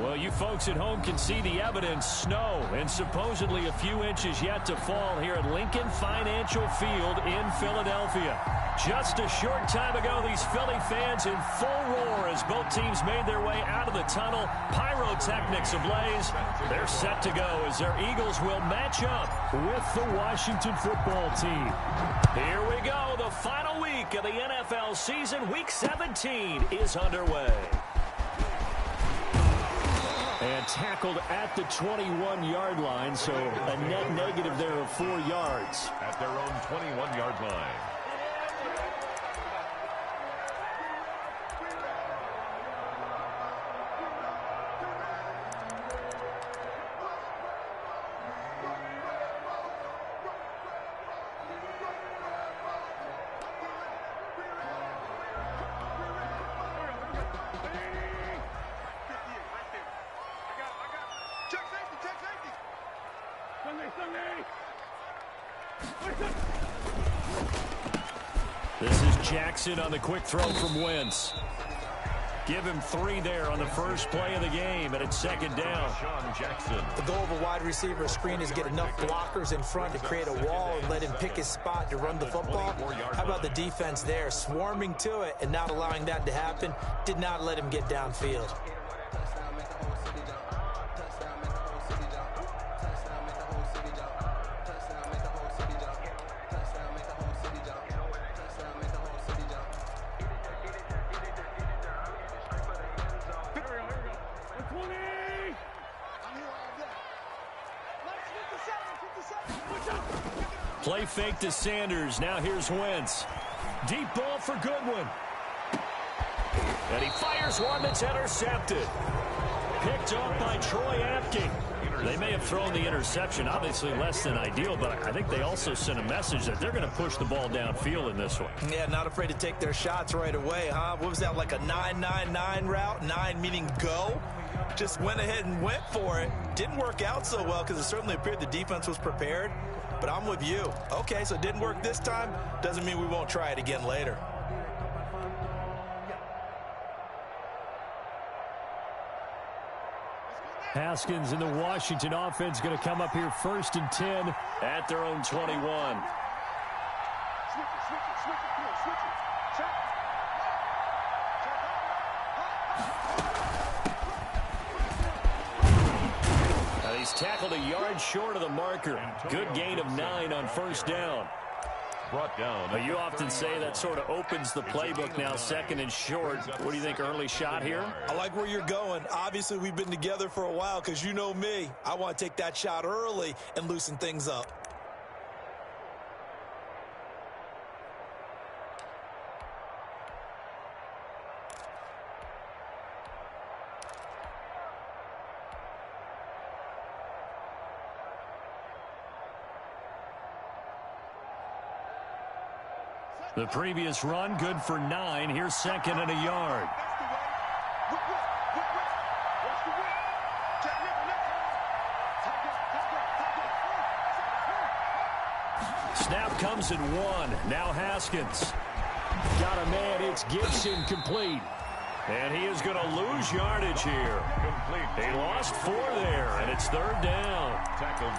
Well, you folks at home can see the evidence. Snow and supposedly a few inches yet to fall here at Lincoln Financial Field in Philadelphia. Just a short time ago, these Philly fans in full roar as both teams made their way out of the tunnel. Pyrotechnics ablaze. They're set to go as their Eagles will match up with the Washington football team. Here we go. The final week of the NFL season. Week 17 is underway. And tackled at the 21-yard line, so a net negative there of 4 yards. At their own 21-yard line. This is Jackson on the quick throw from Wentz. Give him 3 there on the first play of the game, and it's second down. Sean Jackson. The goal of a wide receiver screen is get enough blockers in front to create a wall and let him pick his spot to run the football. How about the defense there, swarming to it and not allowing that to happen? Did not let him get downfield. Play fake to Sanders. Now here's Wentz. Deep ball for Goodwin. And he fires one that's intercepted. Picked up by Troy Apke. They may have thrown the interception, obviously less than ideal, but I think they also sent a message that they're going to push the ball downfield in this one. Yeah, not afraid to take their shots right away, huh? What was that, like a 9-9-9 route? 9 meaning go? Just went ahead and went for it. Didn't work out so well because it certainly appeared the defense was prepared. But I'm with you. Okay, so it didn't work this time. Doesn't mean we won't try it again later. Haskins and the Washington offense going to come up here first and 10 at their own 21. He's tackled a yard short of the marker. Good gain of 9 on first down. Brought down. You often say that sort of opens the playbook now, second and short. What do you think, early shot here? I like where you're going. Obviously, we've been together for a while because you know me. I want to take that shot early and loosen things up. The previous run, good for 9. Here's second and a yard. Snap comes at 1. Now Haskins. Got a man. It's Gibson complete. And he is going to lose yardage here. He lost 4 there, and it's third down.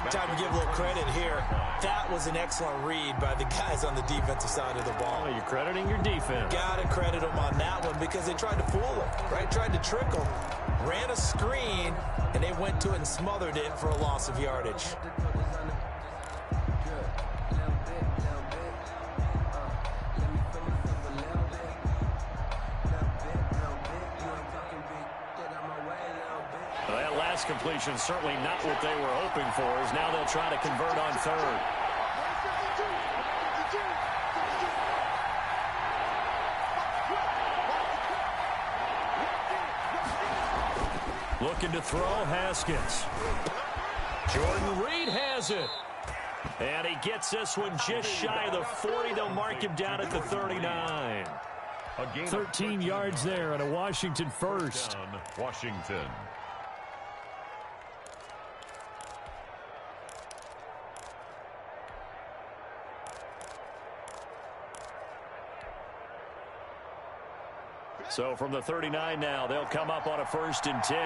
Time to give a little credit here. That was an excellent read by the guys on the defensive side of the ball. Oh, you're crediting your defense. Got to credit them on that one because they tried to fool him, right? Tried to trick him. Ran a screen, and they went to it and smothered it for a loss of yardage. Completion certainly not what they were hoping for, as now they'll try to convert on third. Looking to throw, Haskins. Jordan Reed has it. And he gets this one just shy of the 40. They'll mark him down at the 39. 13 yards there and a Washington first. Washington. So from the 39 now, they'll come up on a first and 10.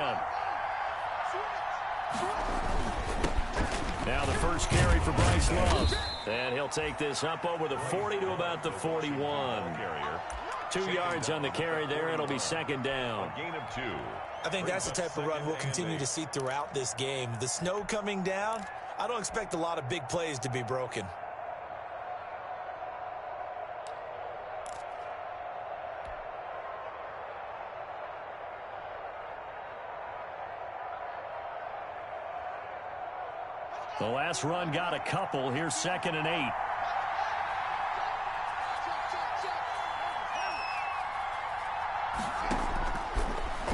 Now the first carry for Bryce Love. And he'll take this up over the 40 to about the 41. 2 yards on the carry there. It'll be second down. A gain of 2. I think that's the type of run we'll continue to see throughout this game. The snow coming down, I don't expect a lot of big plays to be broken. The last run got a couple. Here's 2nd and 8.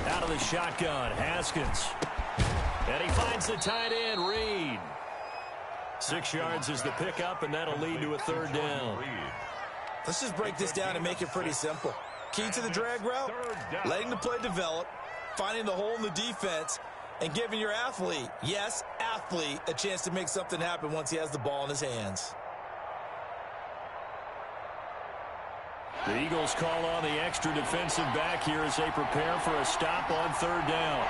Out of the shotgun, Haskins. And he finds the tight end, Reed. 6 yards is the pickup, and that'll lead to a 3rd down. Let's just break this down and make it pretty simple. Key to the drag route, letting the play develop, finding the hole in the defense, and giving your athlete, yes, athlete, a chance to make something happen once he has the ball in his hands. The Eagles call on the extra defensive back here as they prepare for a stop on 3rd down.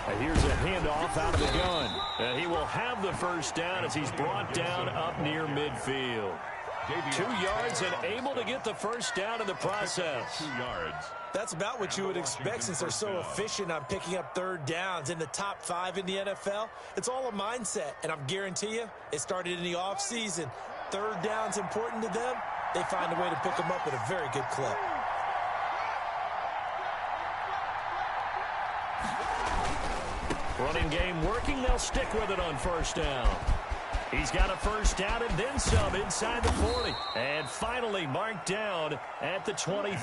And here's a handoff out of the gun. And he will have the first down as he's brought down up near midfield. 2 yards and able to get the first down in the process. 2 yards. That's about what you would expect since they're so efficient on picking up 3rd downs in the top 5 in the NFL. It's all a mindset, and I guarantee you it started in the offseason. 3rd down's important to them. They find a way to pick them up at a very good clip. Running game working. They'll stick with it on 1st down. He's got a first down and then some inside the 40. And finally marked down at the 23.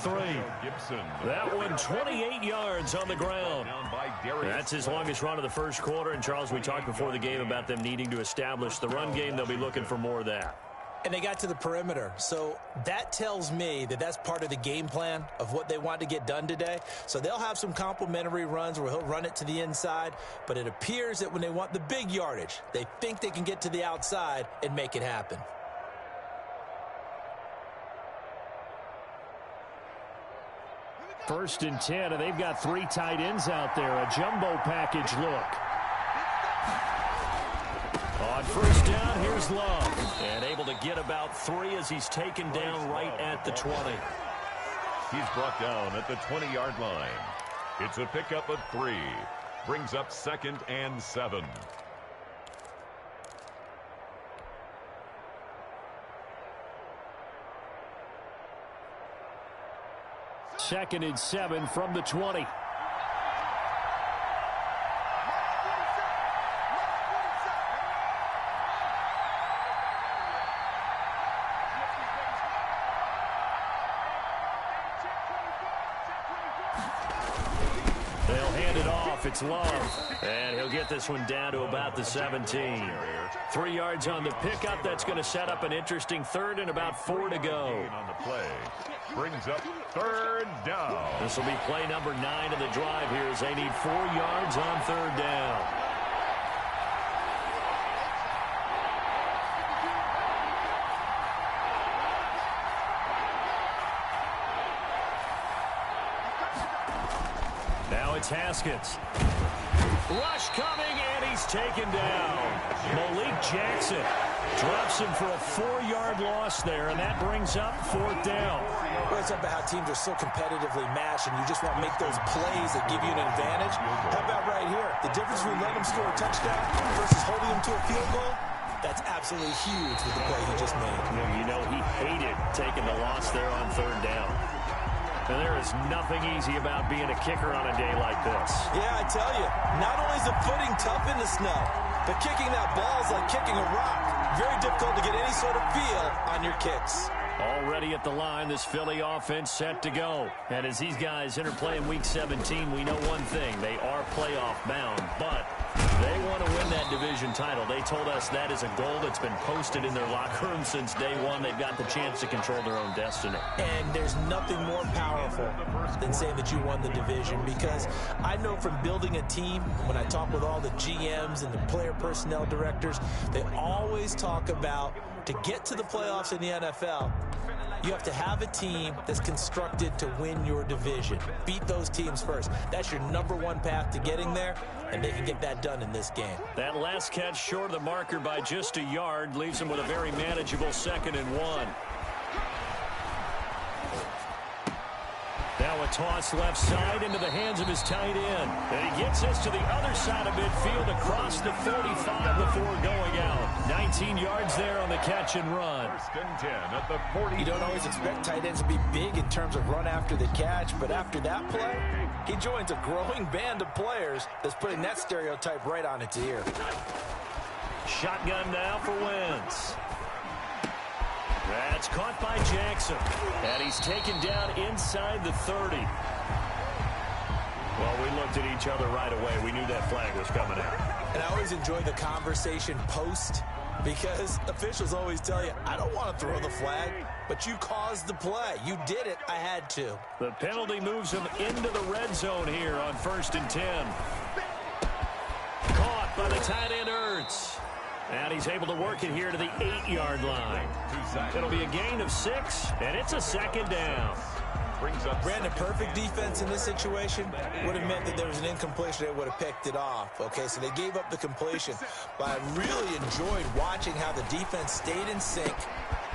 That one 28 yards on the ground. That's his longest run of the first quarter. And, Charles, we talked before the game about them needing to establish the run game. They'll be looking for more of that. And they got to the perimeter. So that tells me that that's part of the game plan of what they want to get done today. So they'll have some complementary runs where he'll run it to the inside. But it appears that when they want the big yardage, they think they can get to the outside and make it happen. First and 10, and they've got 3 tight ends out there. A jumbo package look. On 1st down, here's Love. And able to get about 3 as he's taken down right at the 20. He's brought down at the 20-yard line. It's a pickup of 3. Brings up 2nd and 7. Second and 7 from the 20. It's Love, and he'll get this one down to about the 17. 3 yards on the pickup. That's going to set up an interesting 3rd and about 4 to go. On the play, brings up 3rd down. This will be play number 9 of the drive here as they need 4 yards on 3rd down. Now it's Haskins. Rush coming, and he's taken down. Malik Jackson drops him for a 4-yard loss there, and that brings up 4th down. Well, it's about how teams are so competitively matched, and you just want to make those plays that give you an advantage. How about right here? The difference between letting them score a touchdown versus holding them to a field goal, that's absolutely huge with the play he just made. You know, he hated taking the loss there on 3rd down. And there is nothing easy about being a kicker on a day like this. Yeah, I tell you, not only is the footing tough in the snow, but kicking that ball is like kicking a rock. Very difficult to get any sort of feel on your kicks. Already at the line, this Philly offense set to go. And as these guys interplay in Week 17, we know one thing. They are playoff bound, but they want to win that division title. They told us that is a goal that's been posted in their locker room since day one. They've got the chance to control their own destiny. And there's nothing more powerful than saying that you won the division, because I know from building a team, when I talk with all the GMs and the player personnel directors, they always talk about to get to the playoffs in the NFL, you have to have a team that's constructed to win your division. Beat those teams first. That's your #1 path to getting there, and they can get that done in this game. That last catch short of the marker by just a yard leaves him with a very manageable 2nd and 1. Now a toss left side into the hands of his tight end. And he gets this to the other side of midfield across the 45 before going out. 19 yards there on the catch and run. 1st and 10 at the 40. You don't always expect tight ends to be big in terms of run after the catch, but after that play, he joins a growing band of players that's putting that stereotype right on its ear. Shotgun now for Wentz. That's caught by Jackson. And he's taken down inside the 30. Well, we looked at each other right away. We knew that flag was coming out. And I always enjoy the conversation post, because officials always tell you, I don't want to throw the flag, but you caused the play. You did it. I had to. The penalty moves him into the red zone here on 1st and 10. Caught by the tight end Ertz. And he's able to work it here to the 8-yard line. It'll be a gain of 6, and it's a 2nd down. Brandon, perfect defense in this situation would have meant that there was an incompletion. They would have picked it off. Okay, so they gave up the completion. But I really enjoyed watching how the defense stayed in sync,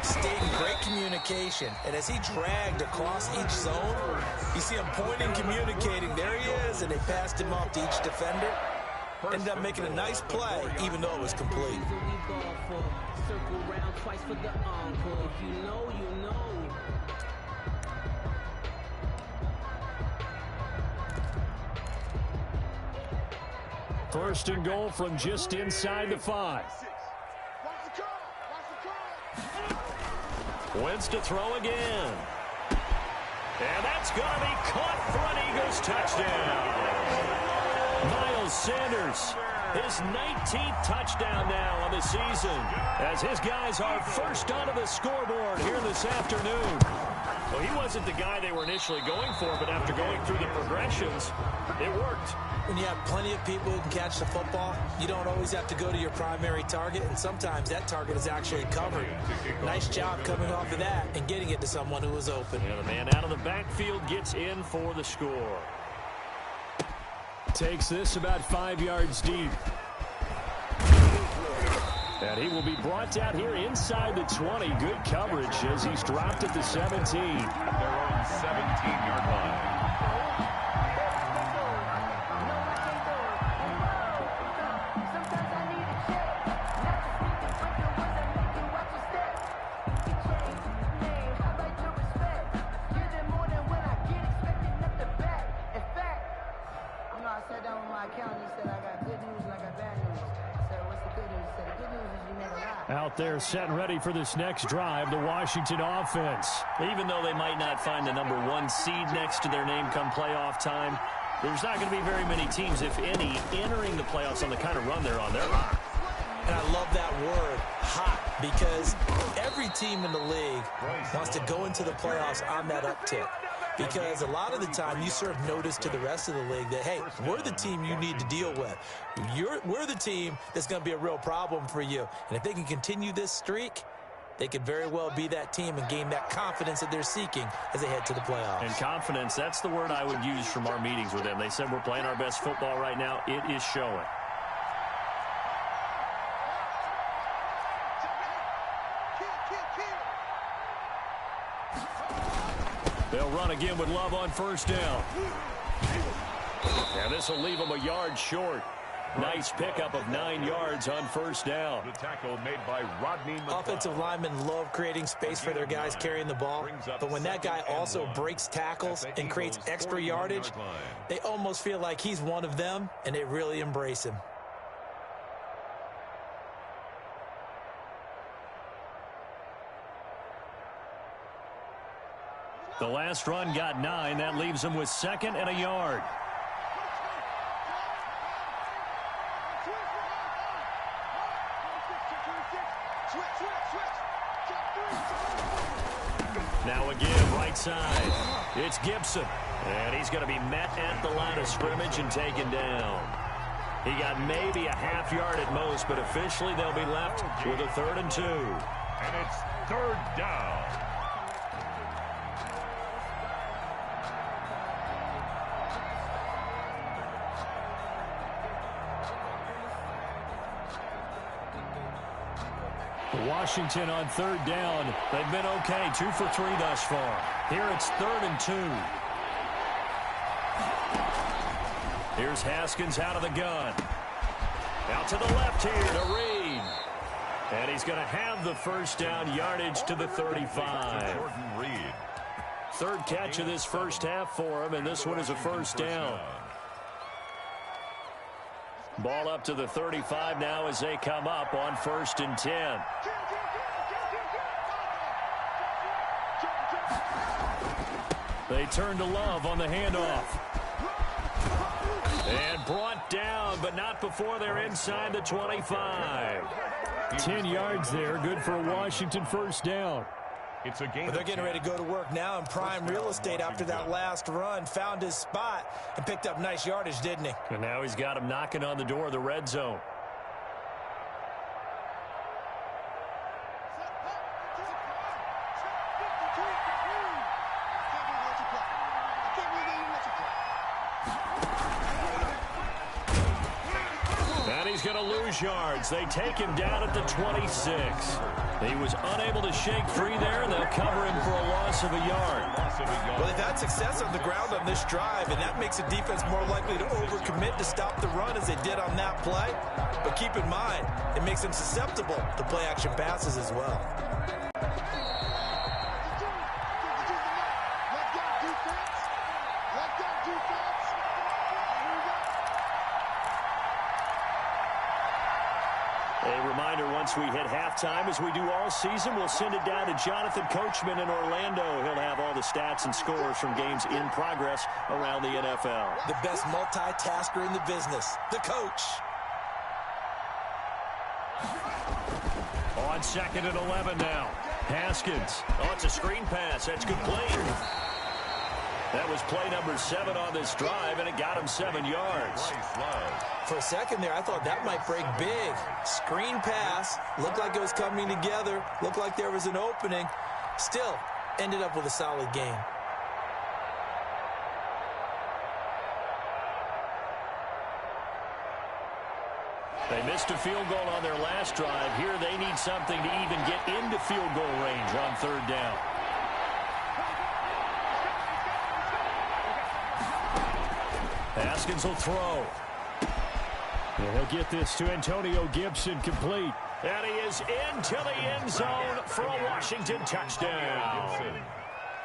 stayed in great communication. And as he dragged across each zone, you see him pointing, communicating. There he is, and they passed him off to each defender. Ended up making a nice play, even though it was complete. Circle round twice for the encore. If you know, you know. 1st and goal from just inside the 5. Wentz to throw again. And that's going to be caught for an Eagles touchdown. Miles Sanders, his 19th touchdown now on the season, as his guys are first onto the scoreboard here this afternoon. Well, he wasn't the guy they were initially going for, but after going through the progressions, it worked. When you have plenty of people who can catch the football, you don't always have to go to your primary target, and sometimes that target is actually covered. Nice job coming off of that and getting it to someone who was open. And the man out of the backfield gets in for the score. Takes this about 5 yards deep. And he will be brought down here inside the 20. Good coverage as he's dropped at the 17. At their own 17-yard line. Out there set and ready for this next drive, the Washington offense. Even though they might not find the #1 seed next to their name come playoff time, there's not going to be very many teams, if any, entering the playoffs on the kind of run they're on. They're hot. And I love that word, hot, because every team in the league wants to go into the playoffs on that uptick. Because a lot of the time you serve notice to the rest of the league that, hey, we're the team you need to deal with. We're the team that's going to be a real problem for you. And if they can continue this streak, they could very well be that team and gain that confidence that they're seeking as they head to the playoffs. And confidence, that's the word I would use from our meetings with them. They said we're playing our best football right now. It is showing. They'll run again with Love on 1st down. And this will leave them a yard short. Nice pickup of 9 yards on 1st down. The tackle made by Rodney McLeod. Offensive linemen love creating space for their guys carrying the ball. But when that guy also breaks tackles and creates extra yardage, they almost feel like he's one of them, and they really embrace him. The last run got 9. That leaves them with 2nd and a yard. Now again, right side. It's Gibson. And he's going to be met at the line of scrimmage and taken down. He got maybe a half yard at most, but officially they'll be left with a 3rd and 2. And it's third down. Washington on third down. They've been okay, 2 for 3 thus far. Here it's 3rd and 2. Here's Haskins out of the gun. Out to the left here to Reed. And he's going to have the first down, yardage to the 35. Jordan Reed. Third catch of this first half for him, and this one is a first down. Ball up to the 35 now as they come up on 1st and 10. They turn to Love on the handoff. And brought down, but not before they're inside the 25. 10 yards there, good for a Washington first down. It's a game. But they're getting ready to go to work now in prime real estate after that last run. Found his spot and picked up nice yardage, didn't he? And now he's got him knocking on the door of the red zone. And he's going to lose yards. They take him down at the 26. He was unable to shake free there, and they'll cover him for a loss of a yard. Well, they've had success on the ground on this drive, and that makes the defense more likely to overcommit to stop the run as they did on that play. But keep in mind, it makes them susceptible to play-action passes as well. A reminder, once we hit halftime, as we do all season, we'll send it down to Jonathan Coachman in Orlando. He'll have all the stats and scores from games in progress around the NFL. The best multitasker in the business, the coach. On 2nd and 11 now. Haskins. Oh, it's a screen pass. That's complete. That was play number 7 on this drive, and it got him 7 yards. For a second there, I thought that might break big. Screen pass. Looked like it was coming together. Looked like there was an opening. Still, ended up with a solid game. They missed a field goal on their last drive. Here they need something to even get into field goal range on 3rd down. Haskins will throw. And he'll get this to Antonio Gibson complete. And he is into the end zone for a Washington touchdown.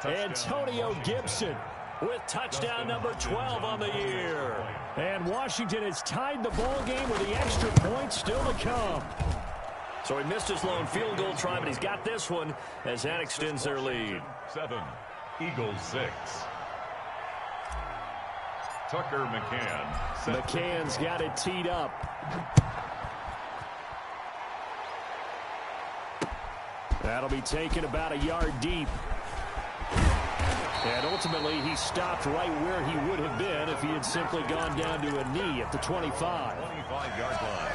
Antonio Gibson with touchdown number 12 on the year. And Washington has tied the ball game with the extra point still to come. So he missed his lone field goal try, but he's got this one as that extends their lead. 7, Eagles 6. Tucker McCann. McCann's got it teed up. That'll be taken about a yard deep. And ultimately, he stopped right where he would have been if he had simply gone down to a knee at the 25. 25-yard line.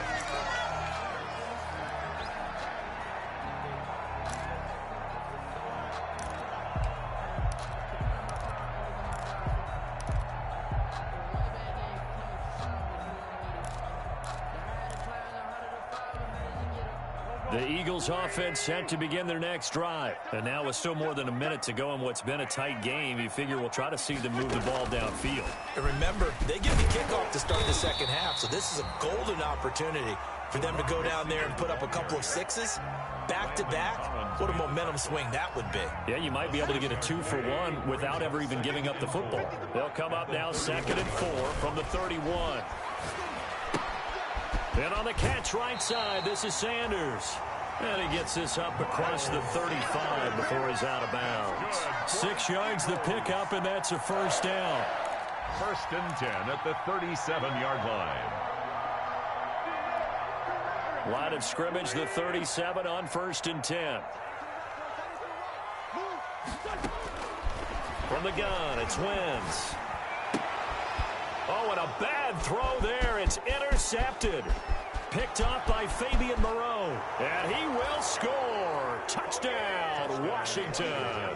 The Eagles offense set to begin their next drive. And now with still more than a minute to go in what's been a tight game, you figure we'll try to see them move the ball downfield. And remember, they get the kickoff to start the second half, so this is a golden opportunity for them to go down there and put up a couple of sixes back-to-back. What a momentum swing that would be. Yeah, you might be able to get a 2-for-1 without ever even giving up the football. They'll come up now 2nd and 4 from the 31. And on the catch right side, this is Sanders. And he gets this up across the 35 before he's out of bounds. 6 yards the pickup, and that's a first down. 1st and 10 at the 37-yard line. Line of scrimmage, the 37 on 1st and 10. From the gun, it's Wentz. Oh, and a bad throw there. It's intercepted. Picked off by Fabian Moreau. And he will score. Touchdown, Washington.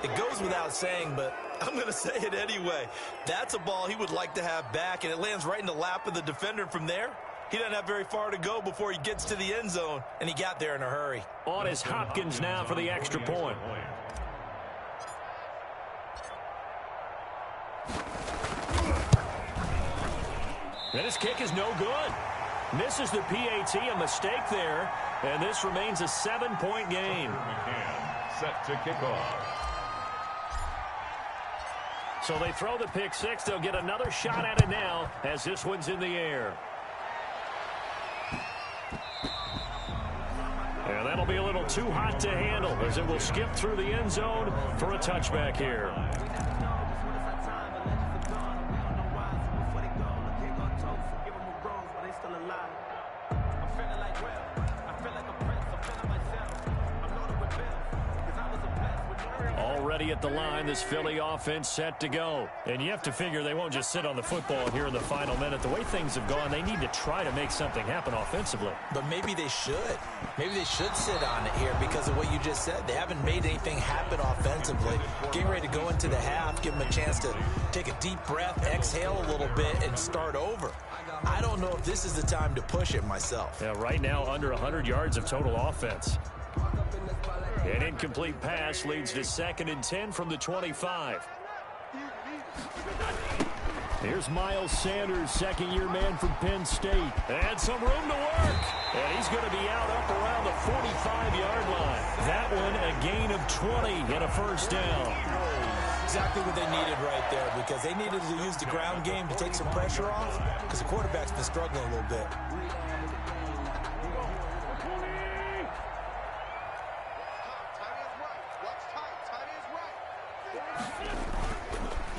It goes without saying, but I'm going to say it anyway. That's a ball he would like to have back, and it lands right in the lap of the defender from there. He doesn't have very far to go before he gets to the end zone, and he got there in a hurry. On is Hopkins now for the extra point. And his kick is no good. Misses the PAT, a mistake there, and this remains a 7-point game. McCann set to kick off. So they throw the pick six. They'll get another shot at it now as this one's in the air. And that'll be a little too hot to handle as it will skip through the end zone for a touchback here. Already at the line, this Philly offense set to go. And you have to figure they won't just sit on the football here in the final minute. The way things have gone, they need to try to make something happen offensively. But maybe they should. Maybe they should sit on it here because of what you just said. They haven't made anything happen offensively. Getting ready to go into the half, give them a chance to take a deep breath, exhale a little bit, and start over. I don't know if this is the time to push it myself. Yeah, right now under 100 yards of total offense. An incomplete pass leads to 2nd and 10 from the 25. Here's Miles Sanders, second-year man from Penn State. And some room to work. And he's going to be out up around the 45-yard line. That one a gain of 20 and a first down. Exactly what they needed right there because they needed to use the ground game to take some pressure off because the quarterback's been struggling a little bit.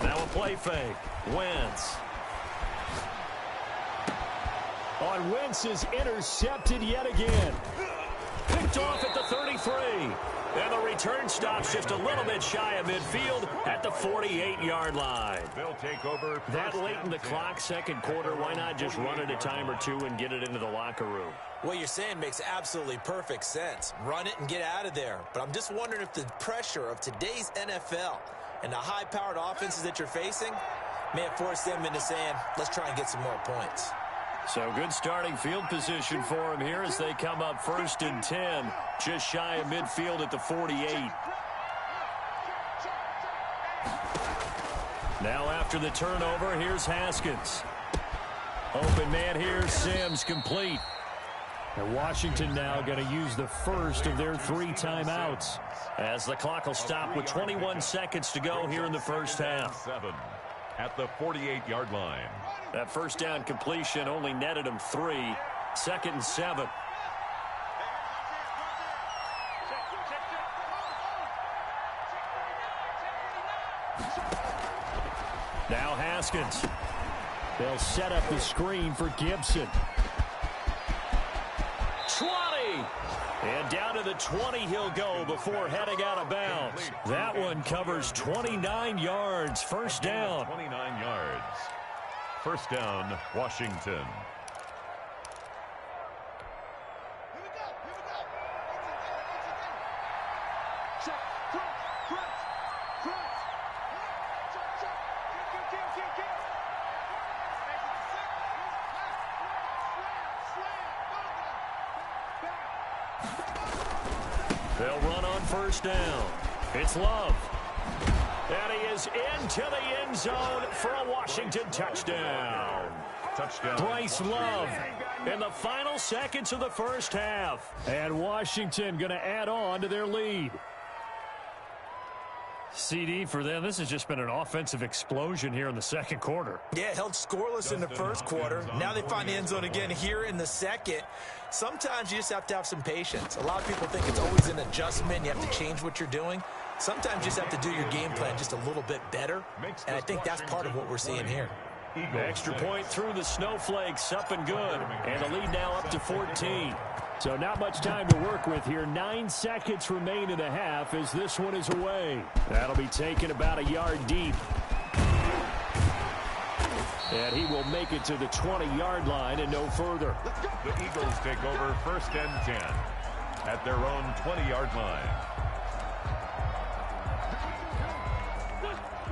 Now a play fake. Wentz. On Wentz is intercepted yet again. Picked off at the 33. And the return stops just a little bit shy of midfield at the 48-yard line. They'll take over. That late in the clock, second quarter, why not just run it a time or two and get it into the locker room? What you're saying makes absolutely perfect sense. Run it and get out of there. But I'm just wondering if the pressure of today's NFL and the high-powered offenses that you're facing may have forced them into saying, let's try and get some more points. So good starting field position for him here as they come up 1st and 10, just shy of midfield at the 48. Now after the turnover, here's Haskins. Open man here, Sims complete. And Washington now going to use the first of their 3 timeouts as the clock will stop with 21 seconds to go here in the first half. 7 at the 48-yard line. That first down completion only netted him 3. 2nd and 7. Now Haskins. They'll set up the screen for Gibson. 20. And down to the 20 he'll go before heading out of bounds. That one covers 29 yards. First down. 29 yards. First down, Washington. They'll run on first down. It's Love. And he is into the end zone for a Washington touchdown. Touchdown. Bryce Love in the final seconds of the first half. And Washington going to add on to their lead. CD for them, this has just been an offensive explosion here in the second quarter. Yeah, held scoreless in the first quarter. Now they find the end zone again here in the second. Sometimes you just have to have some patience. A lot of people think it's always an adjustment. You have to change what you're doing. Sometimes you just have to do your game plan just a little bit better. And I think that's part of what we're seeing here. Extra point through the snowflakes, up and good. And the lead now up to 14. So not much time to work with here. 9 seconds remain in the half as this one is away. That'll be taken about a yard deep. And he will make it to the 20-yard line and no further. The Eagles take over 1st and 10. at their own 20-yard line.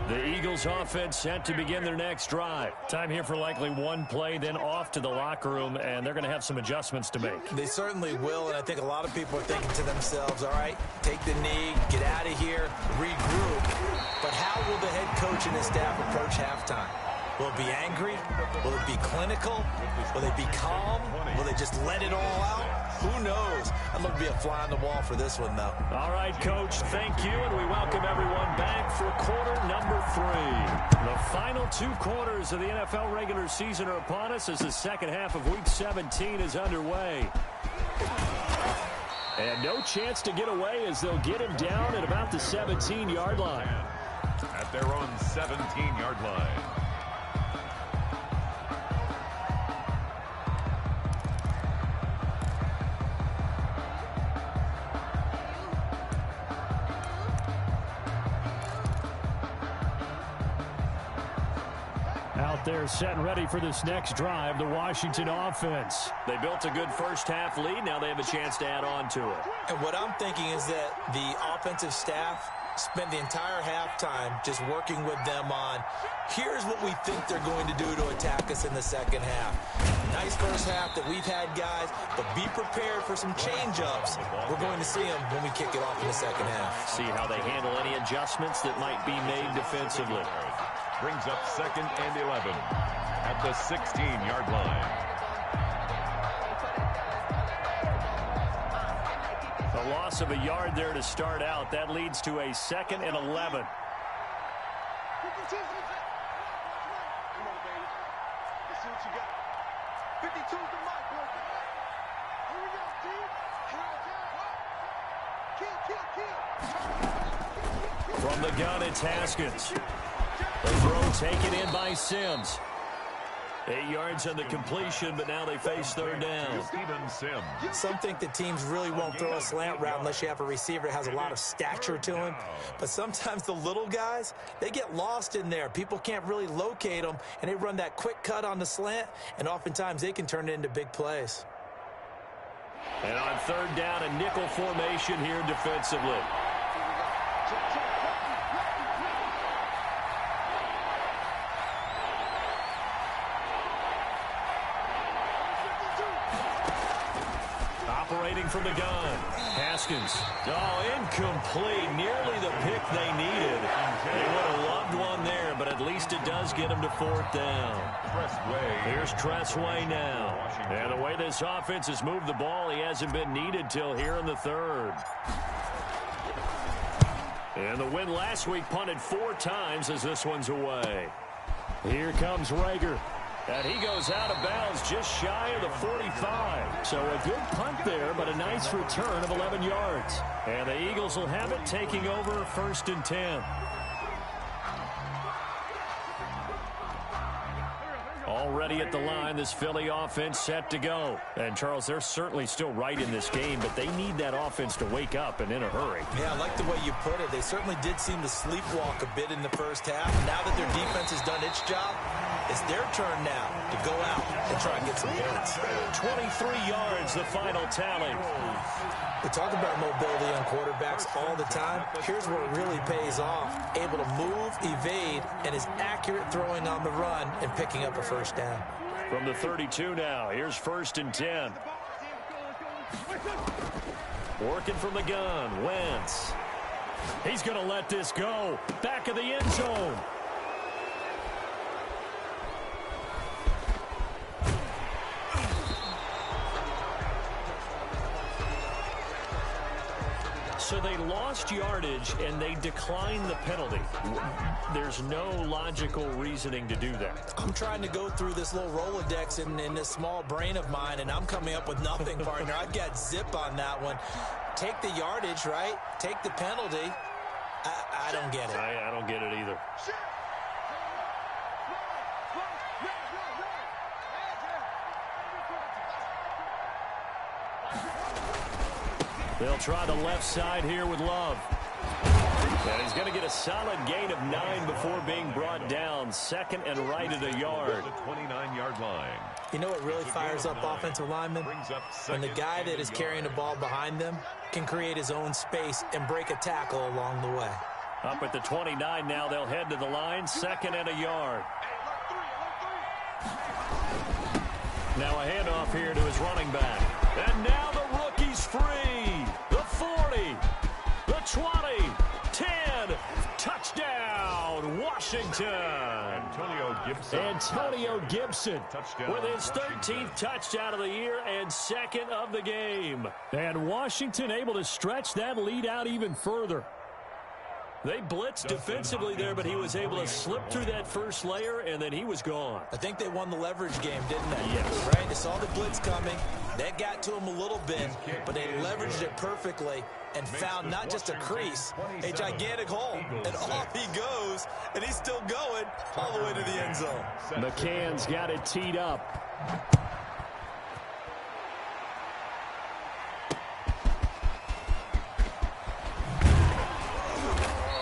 The Eagles offense set to begin their next drive. Time here for likely one play, then off to the locker room, and they're going to have some adjustments to make. They certainly will, and I think a lot of people are thinking to themselves, all right, take the knee, get out of here, regroup. But how will the head coach and his staff approach halftime? Will it be angry? Will it be clinical? Will they be calm? Will they just let it all out? Who knows? I'd love to be a fly on the wall for this one, though. All right, Coach, thank you, and we welcome everyone back for quarter number 3. The final 2 quarters of the NFL regular season are upon us as the second half of Week 17 is underway. And no chance to get away as they'll get him down at about the 17-yard line. At their own 17-yard line. Out there set and ready for this next drive, the Washington offense. They built a good first half lead. Now they have a chance to add on to it. And what I'm thinking is that the offensive staff spent the entire halftime just working with them on, here's what we think they're going to do to attack us in the second half. Nice first half that we've had, guys, but be prepared for some change-ups. We're going to see them when we kick it off in the second half. See how they handle any adjustments that might be made defensively. Brings up 2nd and 11 at the 16-yard line. A loss of a yard there to start out. That leads to a 2nd and 11. Come on, baby. Let's see what you got. 52's the mark, boy. Here we go, team. Kill. From the gun, it's Haskins. The throw taken in by Sims. 8 yards on the completion, but now they face third down. Steven Sims. Some think that teams really won't throw a slant route unless you have a receiver that has a lot of stature to him. But sometimes the little guys, they get lost in there. People can't really locate them, and they run that quick cut on the slant, and oftentimes they can turn it into big plays. And on third down, a nickel formation here defensively. Operating from the gun. Haskins. Oh, incomplete. Nearly the pick they needed. They would have loved one there, but at least it does get them to fourth down. Here's Tressway now. And the way this offense has moved the ball, he hasn't been needed till here in the third. And the win last week punted 4 times as this one's away. Here comes Rager. And he goes out of bounds just shy of the 45. So a good punt there, but a nice return of 11 yards. And the Eagles will have it, taking over 1st and 10. Already at the line, this Philly offense set to go. And, Charles, they're certainly still right in this game, but they need that offense to wake up and in a hurry. Yeah, I like the way you put it. They certainly did seem to sleepwalk a bit in the first half. Now that their defense has done its job, it's their turn now to go out and try and get some points. 23 yards, the final tally. We talk about mobility on quarterbacks all the time. Here's where it really pays off. Able to move, evade, and is accurate throwing on the run and picking up a first down. From the 32 now, here's 1st and 10. Working from the gun, Wentz. He's going to let this go. Back of the end zone. So they lost yardage, and they declined the penalty. There's no logical reasoning to do that. I'm trying to go through this little Rolodex in this small brain of mine, and I'm coming up with nothing, partner. I've got zip on that one. Take the yardage, right? Take the penalty. I don't get it. I don't get it either. They'll try the left side here with Love. And he's going to get a solid gain of 9 before being brought down. Second and right at a yard. The 29-yard line. You know what really fires up offensive linemen? When the guy that is carrying the ball behind them can create his own space and break a tackle along the way. Up at the 29 now, they'll head to the line. Second and a yard. Now a handoff here to his running back. And now the rookie's free. The 40, the 20, 10, touchdown, Washington. Antonio Gibson Touchdown, with his 13th touchdown of the year and second of the game. And Washington able to stretch that lead out even further. They blitzed defensively there, but he was able to slip through that first layer, and then he was gone. I think they won the leverage game, didn't they? Yes. Right? They saw the blitz coming. That got to him a little bit, but they leveraged it perfectly and found not just a crease, a gigantic hole. And off he goes, and he's still going all the way to the end zone. McCann's got it teed up.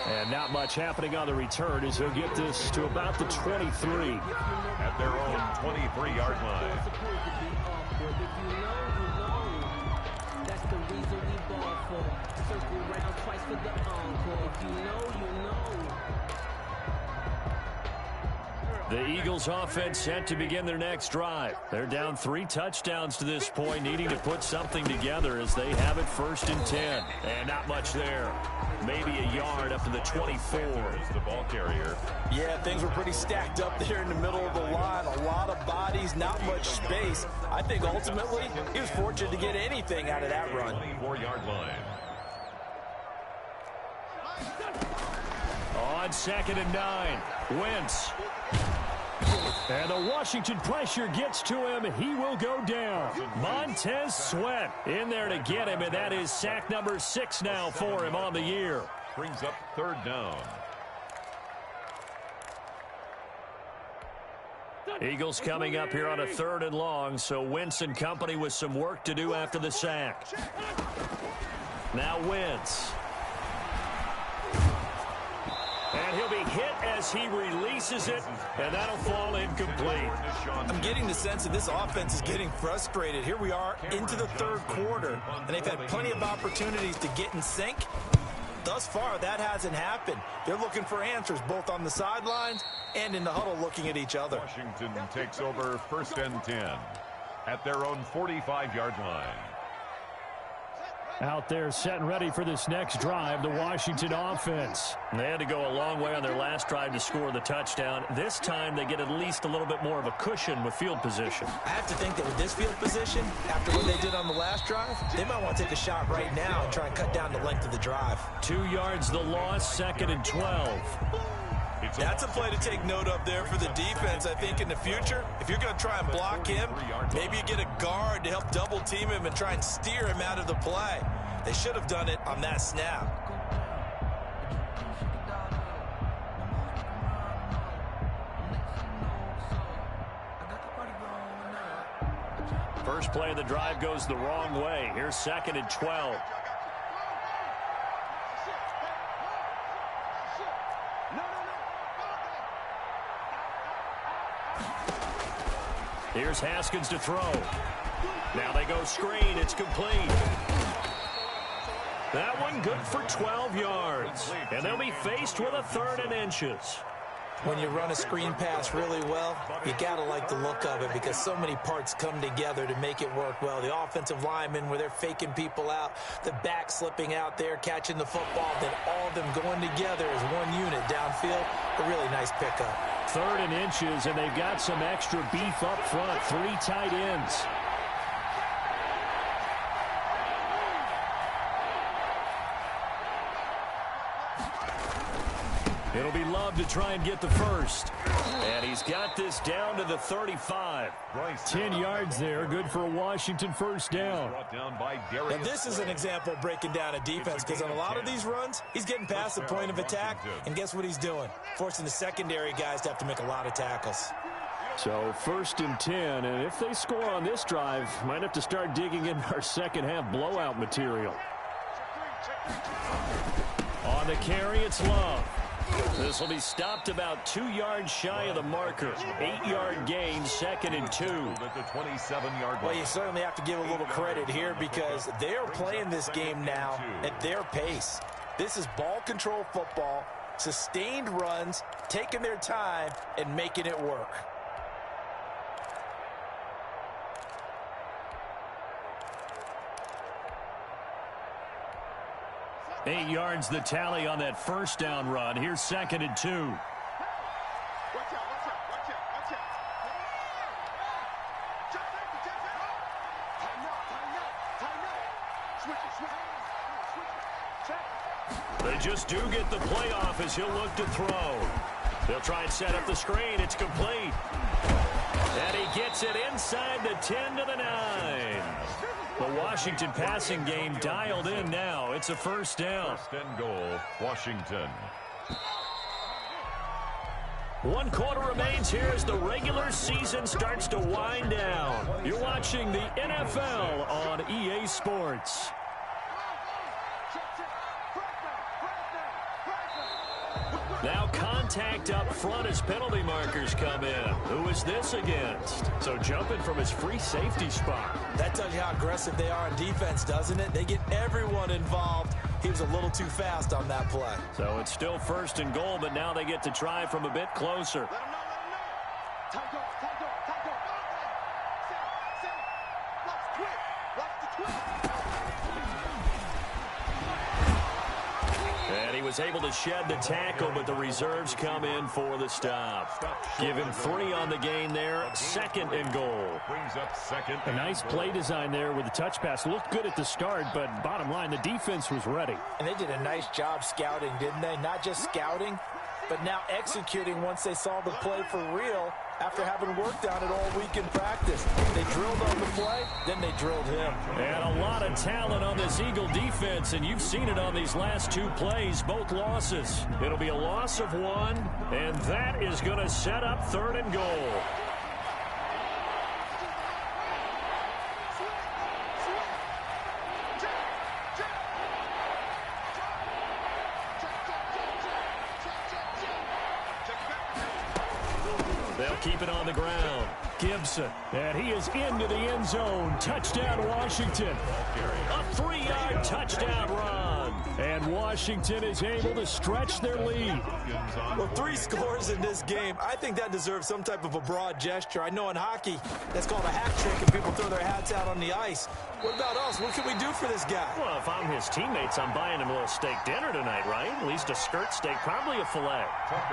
And not much happening on the return as he'll get this to about the 23. At their own 23-yard line. That's the reason we ball for. Circle round twice for the encore. If you know, you know. The Eagles offense set to begin their next drive. They're down 3 touchdowns to this point, needing to put something together as they have it 1st and 10. And not much there. Maybe a yard up to the 24. Is the ball carrier. Yeah, things were pretty stacked up there in the middle of the line. A lot of bodies, not much space. I think ultimately he was fortunate to get anything out of that run. 24-yard line. On 2nd and 9, Wentz. And the Washington pressure gets to him. He will go down. Montez Sweat in there to get him, and that is sack number 6 now for him on the year. Brings up 3rd down. Eagles coming up here on a 3rd and long, so Wentz and company with some work to do after the sack. Now Wentz. And he'll be hit as he releases it, and that'll fall incomplete. I'm getting the sense that this offense is getting frustrated. Here we are into the 3rd quarter, and they've had plenty of opportunities to get in sync. Thus far, that hasn't happened. They're looking for answers both on the sidelines and in the huddle looking at each other. Washington takes over 1st and 10 at their own 45-yard line. Out there set and ready for this next drive, the Washington offense. They had to go a long way on their last drive to score the touchdown. This time they get at least a little bit more of a cushion with field position. I have to think that with this field position, after what they did on the last drive, they might want to take a shot right now and try and cut down the length of the drive. 2 yards the loss, 2nd and 12. That's a play to take note of there for the defense. I think in the future, if you're going to try and block him, maybe you get a guard to help double team him and try and steer him out of the play. They should have done it on that snap. First play of the drive goes the wrong way. Here's 2nd and 12. Here's Haskins to throw. Now they go screen. It's complete. That one good for 12 yards. And they'll be faced with a 3rd and inches. When you run a screen pass really well, you got to like the look of it because so many parts come together to make it work well. The offensive linemen where they're faking people out, the back slipping out there, catching the football, then all of them going together as one unit downfield. A really nice pickup. 3rd and inches, and they've got some extra beef up front. 3 tight ends. It'll be Love to try and get the first. And he's got this down to the 35. 10 yards there, good for a Washington 1st down. And this is an example of breaking down a defense because on a lot of these runs, he's getting past the point of attack, and guess what he's doing? Forcing the secondary guys to have to make a lot of tackles. So 1st and 10, and if they score on this drive, might have to start digging in our second half blowout material. On the carry, it's Love. This will be stopped about 2 yards shy of the marker. 8-yard gain, 2nd and 2. At the 27-yard line. Well, you certainly have to give a little credit here because they're playing this game now at their pace. This is ball control football, sustained runs, taking their time, and making it work. Eight yards the tally on that first down run. Here's 2nd and 2. Watch out, watch out, watch out, watch out. Check it. Tighten up. Switch it. Check. They just do get the playoff as he'll look to throw. They'll try and set up the screen. It's complete. And he gets it inside the 10 to the 9. The Washington passing game dialed in now. It's a first down. 1st and goal, Washington. 1 quarter remains here as the regular season starts to wind down. You're watching the NFL on EA Sports. Now contact up front as penalty markers come in. Who is this against? So jumping from his free safety spot. That tells you how aggressive they are on defense, doesn't it? They get everyone involved. He was a little too fast on that play. So it's still 1st and goal, but now they get to try from a bit closer. Let him know. Tight door. Watch the twist. And he was able to shed the tackle, but the reserves come in for the stop. Give him 3 on the gain there. 2nd and goal. Brings up 2nd. A nice play design there with the touch pass. Looked good at the start, but bottom line, the defense was ready. And they did a nice job scouting, didn't they? Not just scouting, but now executing once they saw the play for real after having worked on it all week in practice. They drilled on the play, then they drilled him. And a lot of talent on this Eagle defense, and you've seen it on these last 2 plays, both losses. It'll be a loss of 1, and that is going to set up 3rd and goal. They'll keep it on the ground. Gibson, and he is into the end zone. Touchdown, Washington. A 3-yard touchdown run. And Washington is able to stretch their lead. Well, 3 scores in this game. I think that deserves some type of a broad gesture. I know in hockey, that's called a hat trick, and people throw their hats out on the ice. What about us? What can we do for this guy? Well, if I'm his teammates, I'm buying him a little steak dinner tonight, right? At least a skirt steak, probably a filet.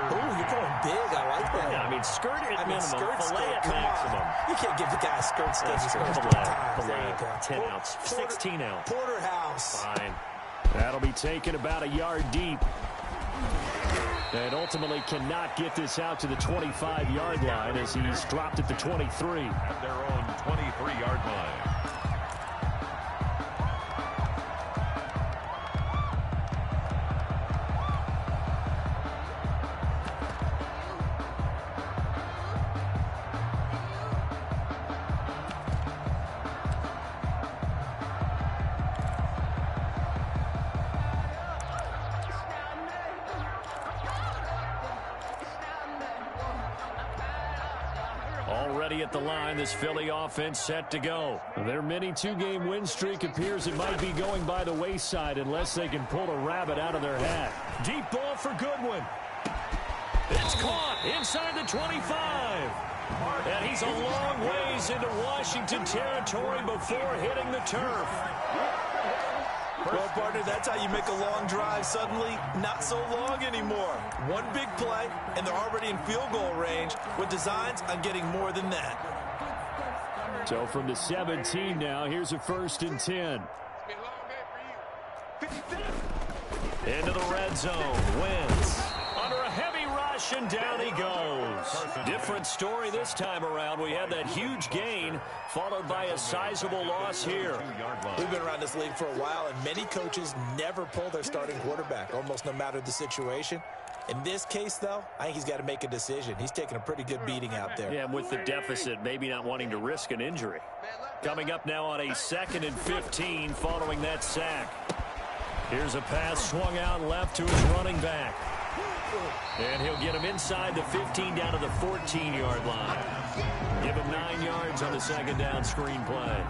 Ooh, you're going big. I like that. Yeah, I mean, skirt at minimum, skirt filet steak. at Come maximum. on. You can't give the guy a skirt steak. He's supposed to Filet, times. There you go. 10 ounce, 16 ounce. Porterhouse. Fine. That'll be taken about a yard deep. And ultimately cannot get this out to the 25-yard line as he's dropped at the 23. At their own 23-yard line. Already at the line, this Philly offense set to go. Their mini 2-game win streak appears it might be going by the wayside unless they can pull a rabbit out of their hat. Deep ball for Goodwin. It's caught inside the 25. And he's a long ways into Washington territory before hitting the turf. Well, partner, that's how you make a long drive suddenly not so long anymore. One big play, and they're already in field goal range with designs on getting more than that. So from the 17 now, here's a 1st and 10. Into the red zone. Wentz under a heavy rush, and down he goes. Different story this time around. We had that huge gain, followed by a sizable loss here. We've been around this league for a while, and many coaches never pull their starting quarterback, almost no matter the situation. In this case, though, I think he's got to make a decision. He's taking a pretty good beating out there. Yeah, and with the deficit, maybe not wanting to risk an injury. Coming up now on a 2nd and 15 following that sack. Here's a pass swung out left to his running back. And he'll get him inside the 15 down to the 14-yard line. Give him 9 yards on the second down screen play.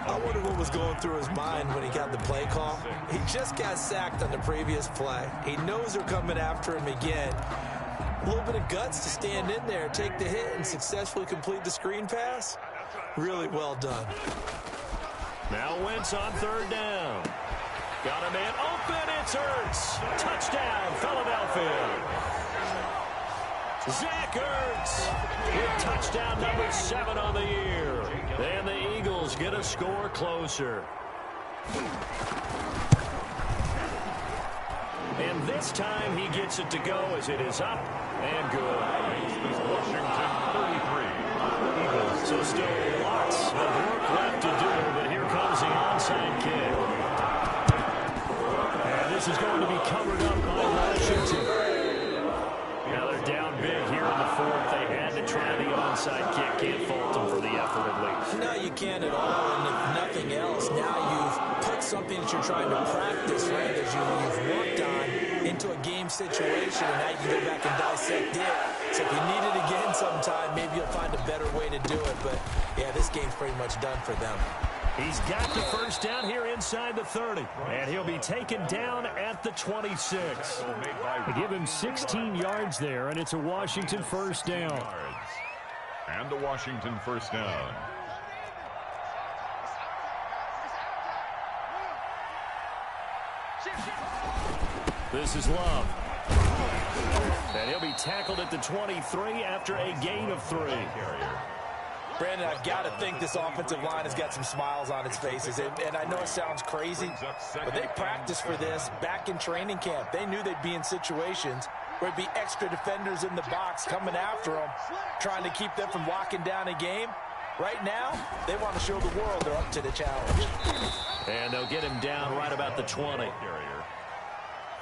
I wonder what was going through his mind when he got the play call. He just got sacked on the previous play. He knows they're coming after him again. A little bit of guts to stand in there, take the hit, and successfully complete the screen pass. Really well done. Now Wentz on third down. Got a man open. It's Ertz. Touchdown, Philadelphia. Zach Ertz with touchdown number 7 on the year. And the Eagles get a score closer. And this time he gets it to go as it is up and good. Washington 33. Eagles. So still lots of work left to do, but here comes the onside kick. And this is going to be covered up by Washington. Now they're down big here in the fourth. They had to try the onside kick. Can't fault them for the effort at least. No, you can't at all. And if nothing else, now you've put something that you're trying to practice, right, that you've worked on into a game situation, and now you can go back and dissect it. So if you need it again sometime, maybe you'll find a better way to do it. But, yeah, this game's pretty much done for them. He's got the first down here inside the 30. And he'll be taken down at the 26. They give him 16 yards there, and it's a Washington first down. And a Washington first down. This is Love. And he'll be tackled at the 23 after a gain of 3. Brandon, I've got to think this offensive line has got some smiles on its faces. And I know it sounds crazy, but they practiced for this back in training camp. They knew they'd be in situations where there'd be extra defenders in the box coming after them, trying to keep them from locking down a game. Right now, they want to show the world they're up to the challenge. And they'll get him down right about the 20.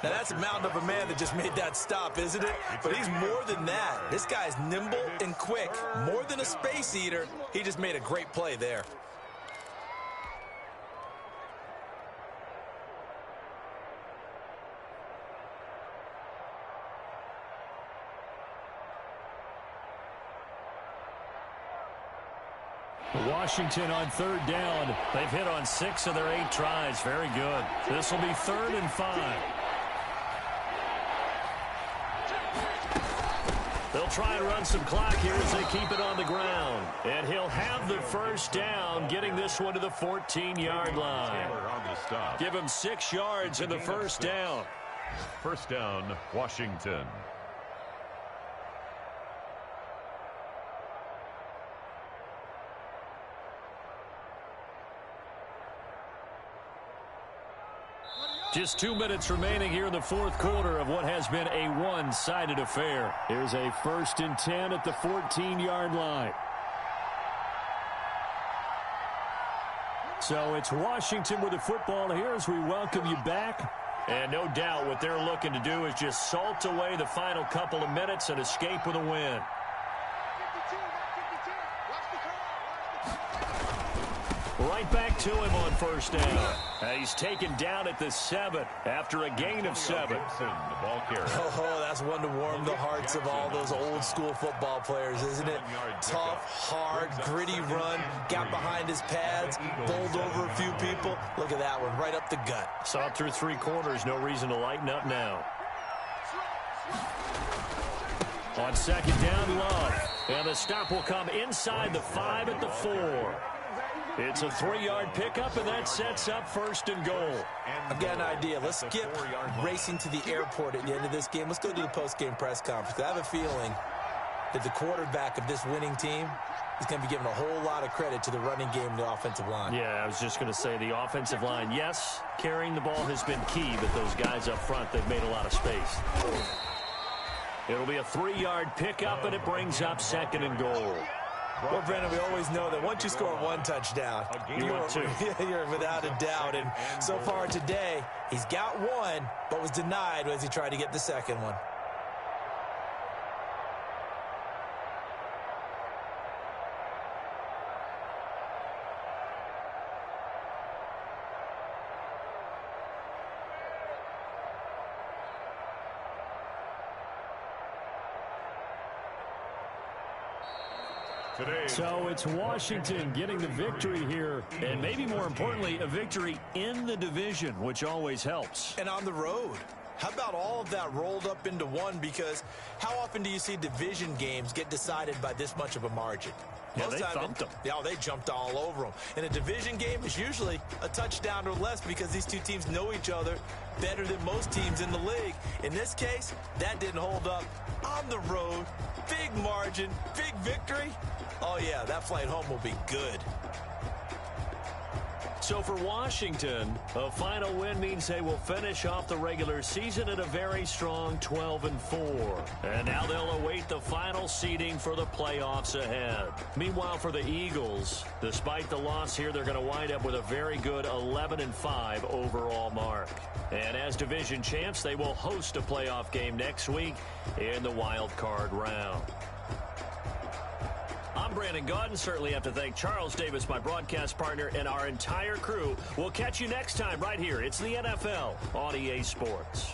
Now, that's a mountain of a man that just made that stop, isn't it? But he's more than that. This guy's nimble and quick. More than a space eater, he just made a great play there. Washington on third down. They've hit on 6 of their 8 tries. Very good. This will be 3rd and 5. They'll try and run some clock here as they keep it on the ground. And he'll have the first down, getting this one to the 14-yard line. Give him 6 yards in the first down. First down, Washington. Just 2 minutes remaining here in the fourth quarter of what has been a one-sided affair. Here's a 1st and 10 at the 14-yard line. So it's Washington with the football here as we welcome you back. And no doubt what they're looking to do is just salt away the final couple of minutes and escape with a win. Right back to him on first down. He's taken down at the 7 after a gain of 7. The ball carrier. Oh, that's one to warm the hearts of all those old-school football players, isn't it? Tough, hard, gritty run, got behind his pads, bowled over a few people. Look at that one, right up the gut. Saw it through 3 quarters, no reason to lighten up now. On second down, Love. And the stop will come inside the 5 at the 4. It's a 3-yard pickup, and that sets up 1st and goal. I've got an idea. Let's skip racing to the airport at the end of this game. Let's go to the post-game press conference. I have a feeling that the quarterback of this winning team is going to be given a whole lot of credit to the running game and the offensive line. Yeah, I was just going to say the offensive line, yes, carrying the ball has been key, but those guys up front, they've made a lot of space. It'll be a 3-yard pickup, and it brings up 2nd and goal. Well, Brandon, we always know that once you score 1 touchdown, you're without a doubt. And so far today, he's got 1, but was denied as he tried to get the 2nd one. today. So it's Washington getting the victory here, and maybe more importantly, a victory in the division, which always helps. And on the road. How about all of that rolled up into one? Because how often do you see division games get decided by this much of a margin? Yeah, they thumped them. Yeah, they jumped all over them. And a division game is usually a touchdown or less because these two teams know each other better than most teams in the league. In this case, that didn't hold up. On the road, big margin, big victory. Oh, yeah, that flight home will be good. So for Washington, a final win means they will finish off the regular season at a very strong 12-4. And now they'll await the final seeding for the playoffs ahead. Meanwhile, for the Eagles, despite the loss here, they're going to wind up with a very good 11-5 overall mark. And as division champs, they will host a playoff game next week in the wild card round. I'm Brandon Gaudin. Certainly have to thank Charles Davis, my broadcast partner, and our entire crew. We'll catch you next time right here. It's the NFL on EA Sports.